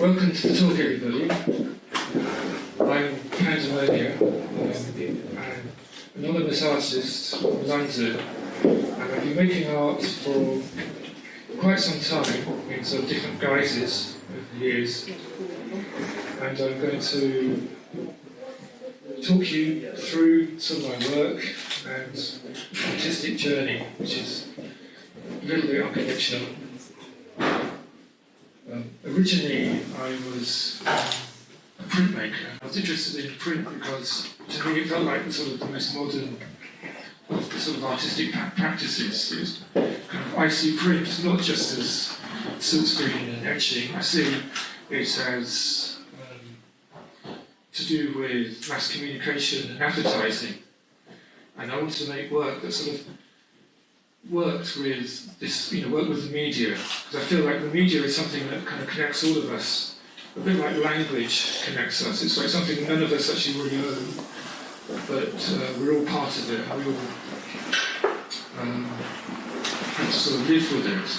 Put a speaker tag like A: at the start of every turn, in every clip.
A: Welcome to the talk, everybody. I'm Pandemonia, an anonymous artist from London, and I've been making art for quite some time in sort of different guises over the years. And I'm going to talk you through some of my work and artistic journey, which is a little bit unconventional. Originally, I was a printmaker. I was interested in print because, to me, it felt like the most modern of the sort of artistic practices. It was kind of, I see print not just as silkscreen and etching. I see it as to do with mass communication and advertising. And I wanted to make work that sort of worked with this, worked with the media, because I feel like the media is something that kind of connects all of us, a bit like language connects us. It's like something none of us actually really own, but we're all part of it, and we all have to sort of live with it.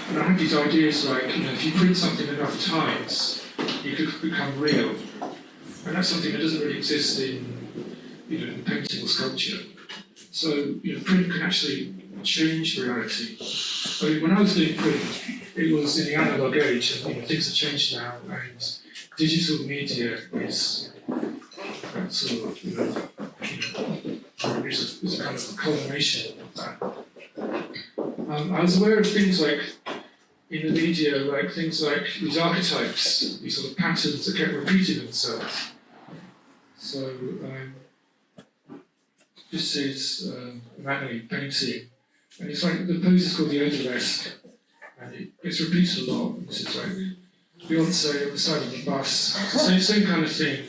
A: And I have these ideas like, if you print something enough times, you could become real, and that's something that doesn't really exist in painting or sculpture. So, print can actually change reality. I mean, when I was doing print, it was in the analog age, and things have changed now, and digital media is sort of, is a kind of a culmination of that. I was aware of things like, in the media, like things like these archetypes, these sort of patterns that kept repeating themselves. So, this is Manly painting, and it's like the pose is called the Odalisque, and it gets repeated a lot. This is like Beyonce on the side of the bus, same kind of thing.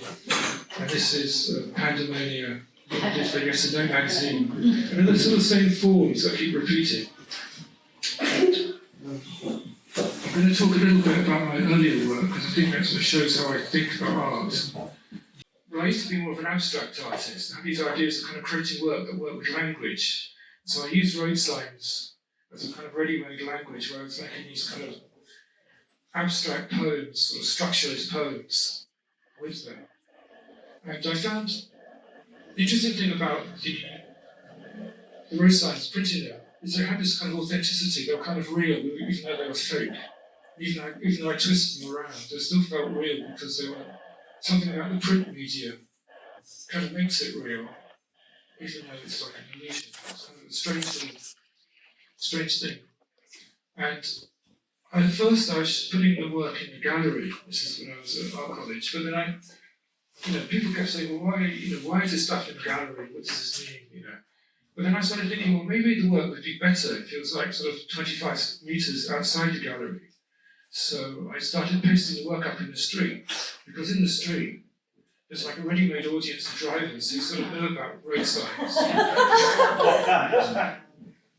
A: And this is Pandemonia, did for Yes and No magazine, and they're sort of the same forms that keep repeating. I'm going to talk a little bit about my earlier work because I think that sort of shows how I think about art. Well, I used to be more of an abstract artist. I had these ideas of kind of creating work that work with language. So I used road signs as a kind of ready-made language where I was making these kind of abstract poems, sort of structuralist poems with them. And I found the interesting thing about the road signs printed there is they had this kind of authenticity. They were kind of real, even though they were fake. Even though I twisted them around, they still felt real because they were something about the print media kind of makes it real, even though it's like an illusion. It's kind of a strange thing. And at first I was putting the work in the gallery. This is when I was at art college. But then people kept saying, well, why is this stuff in the gallery? What does this mean? But then I started thinking, well, maybe the work would be better if it was like sort of 25 meters outside the gallery. So I started pasting the work up in the street, because in the street, there's like a ready-made audience of drivers who sort of know about road signs.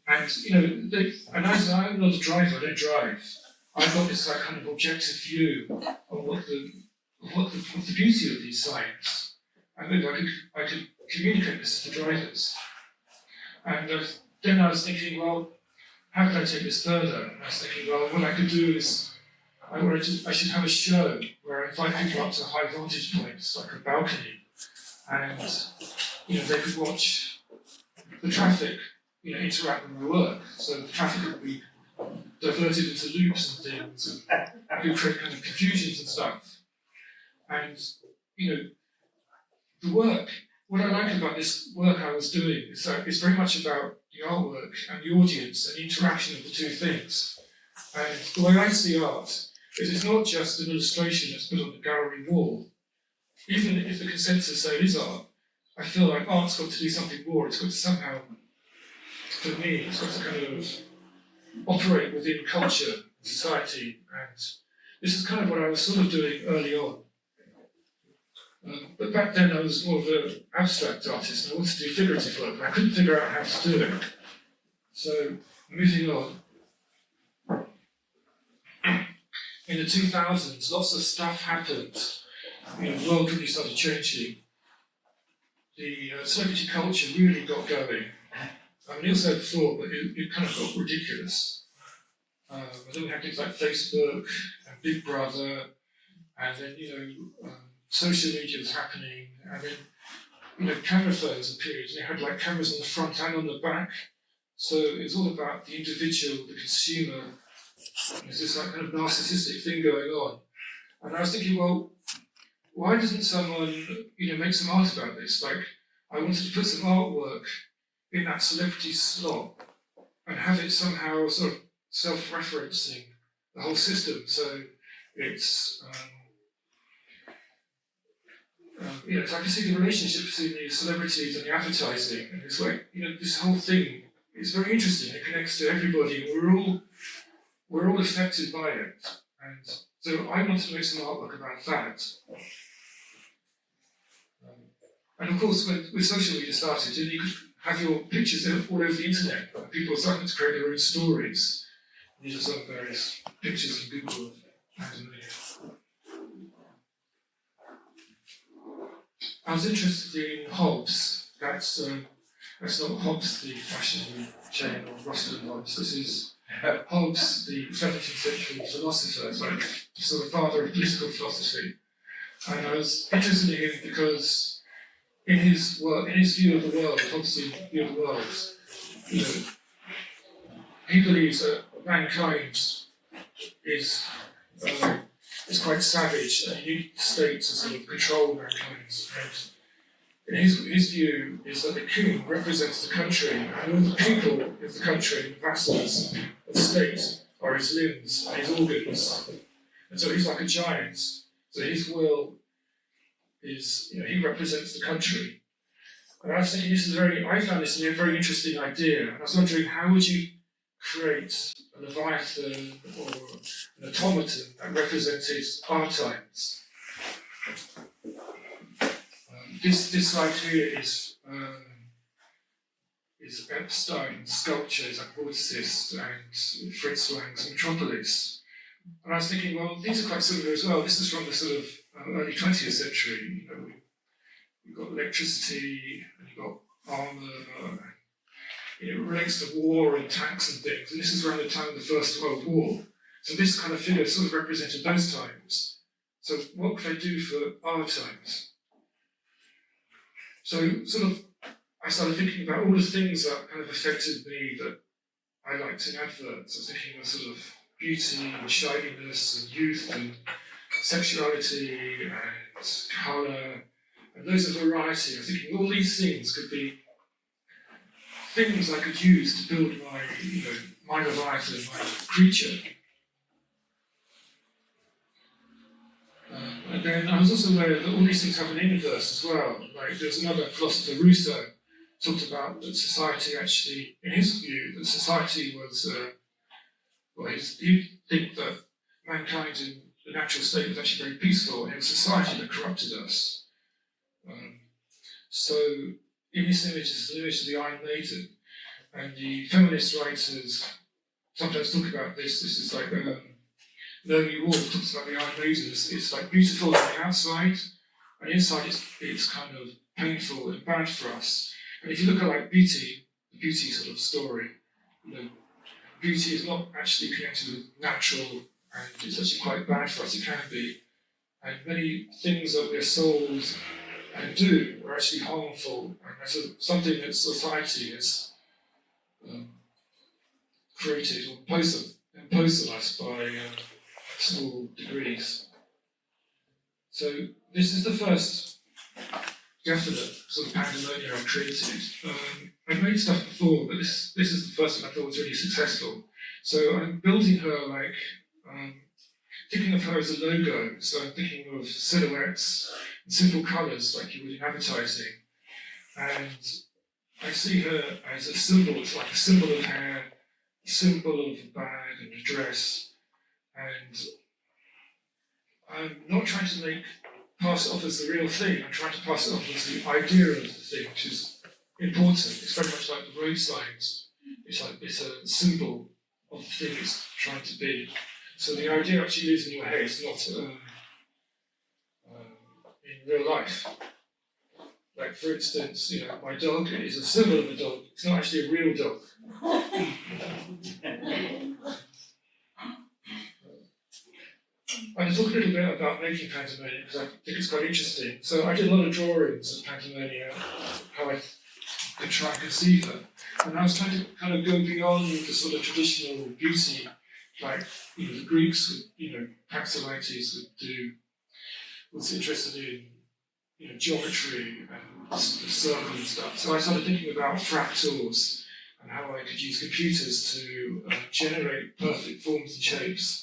A: And as I'm not a driver, I don't drive. I've got this like kind of objective view of what the beauty of these signs. And maybe I could communicate this to the drivers. And then I was thinking, well, how could I take this further? And I was thinking, well, what I could do is I should have a show where I invite people up to high vantage points, like a balcony, and they could watch the traffic, interact with my work. So the traffic would be diverted into loops and things, and I could create kind of confusions and stuff. And the work. What I like about this work I was doing is that it's very much about the artwork and the audience and the interaction of the two things. And the way I see art is it's not just an illustration that's put on the gallery wall. Even if the consensus say it is art, I feel like art's got to do something more. It's got to somehow, for me, it's got to kind of operate within culture, society, and this is kind of what I was sort of doing early on. But back then I was more of an abstract artist and I wanted to do figurative work, and I couldn't figure out how to do it. So, moving on. In the 2000s, lots of stuff happened. The world really started changing. The celebrity culture really got going. I mean, it also before, but it kind of got ridiculous. And then we had things like Facebook and Big Brother, and then social media was happening, and then camera phones appeared, and they had like cameras on the front and on the back. So it's all about the individual, the consumer. There's this like kind of narcissistic thing going on. And I was thinking, well, why doesn't someone, make some art about this? Like, I wanted to put some artwork in that celebrity slot and have it somehow sort of self-referencing the whole system. So it's, so I can see the relationship between the celebrities and the advertising, and it's like, this whole thing is very interesting. It connects to everybody, and we're all affected by it. And so I wanted to make some artwork about that. And of course, when social media started, you could have your pictures all over the internet. And people were starting to create their own stories. These are some various pictures from Google of Pandemonia. I was interested in Hobbes. That's not Hobbes, the fashion chain, or Rustin Hobbes. This is Hobbes, the 17th century philosopher, sort of father of political philosophy. And I was interested in him because in his view of the world, Hobbesian view of the world, he believes that mankind is quite savage, and you need states to sort of control mankind. And his view is that the king represents the country, and all the people of the country, the vassals of the state, are his limbs and his organs. And so he's like a giant. So his will is, he represents the country. And I was thinking, I found this a very interesting idea. And I was wondering, how would you create a leviathan or an automaton that represented our times? This slide here is Epstein's sculptures at Vorticist and Fritz Lang's Metropolis. And I was thinking, well, these are quite similar as well. This is from the sort of early 20th century. We've got electricity, and you've got armour. It relates to war and tanks and things. And this is around the time of the First World War. So this kind of figure sort of represented those times. So what could I do for our times? So I started thinking about all the things that kind of affected me that I liked in adverts. I was thinking of sort of beauty and shininess and youth and sexuality and colour and loads of variety. I was thinking all these things could be things I could use to build my leviathan, my creature. And then I was also aware that all these things have an inverse as well. Like there's another philosopher, Rousseau, talked about that society actually, in his view, that society was, he'd think that mankind in the natural state was actually very peaceful, and it was society that corrupted us. So in this image is the image of the Iron Maiden, and the feminist writers sometimes talk about this. This is like Naomi Wolf talks about the Iron Maiden. It's like beautiful on the outside, and inside it's kind of painful and bad for us. And if you look at like beauty, the beauty sort of story, beauty is not actually connected with natural, and it's actually quite bad for us. It can be, and many things that we're sold and do are actually harmful, and that's something that society has created or imposed on us by small degrees. So this is the first definite sort of pandemonia I've created. I've made stuff before, but this is the first one I thought was really successful. So I'm building her like, thinking of her as a logo. So I'm thinking of silhouettes and simple colours like you would in advertising. And I see her as a symbol. It's like a symbol of hair, a symbol of a bag and a dress. And I'm not trying to pass it off as the real thing. I'm trying to pass it off as the idea of the thing, which is important. It's very much like the road signs. It's a symbol of the thing it's trying to be. So the idea actually lives in your head. It's not in real life. Like for instance, my dog is a symbol of a dog. It's not actually a real dog. I'm going to talk a little bit about making Pandemonia because I think it's quite interesting. So I did a lot of drawings of Pandemonia, how I could try and conceive them. And I was trying to kind of go beyond the sort of traditional beauty, like, the Greeks would, Praxiteles was interested in, geometry and the circle and stuff. So I started thinking about fractals and how I could use computers to generate perfect forms and shapes.